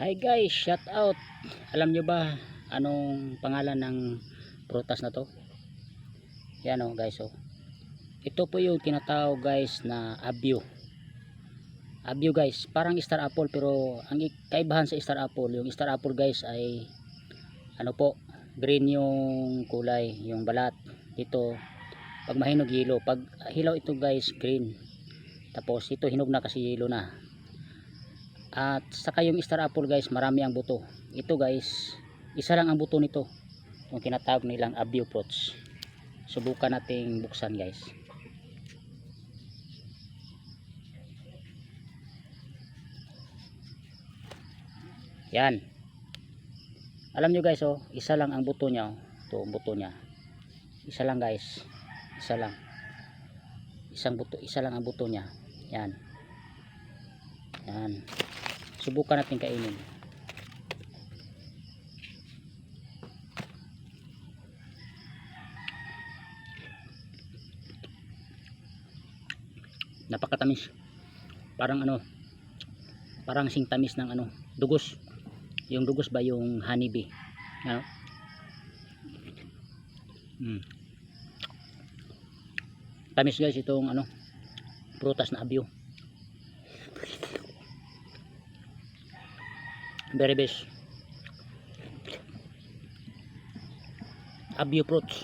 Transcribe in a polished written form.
Hi guys, shout out. Alam nyo ba anong pangalan ng prutas na to? Yan o guys oh. Ito po yung tinatawag guys na abyo. Abyo guys, parang star apple pero ang kaibahan sa star apple, yung star apple guys ay ano po, green yung kulay, yung balat. Dito pag mahinog yellow, pag hilaw ito guys green. Tapos ito hinog na kasi yellow na. At saka yung star apple guys, marami ang buto. Ito guys, isa lang ang buto nito, yung tinatawag nilang abyo fruits. Subukan nating buksan guys. Yan, alam nyo guys oh, isa lang ang buto nya. Ito ang buto nya, isa lang guys, isa lang, isang buto, isa lang ang buto nya. Yan, yan. Subukan natin kainin. Napakatamis. Parang ano, parang singtamis ng ano, dugos. Yung dugos ba yung honeybee? Ano? Tamis guys itong ano, prutas na abyo. Very best. Abyo fruits.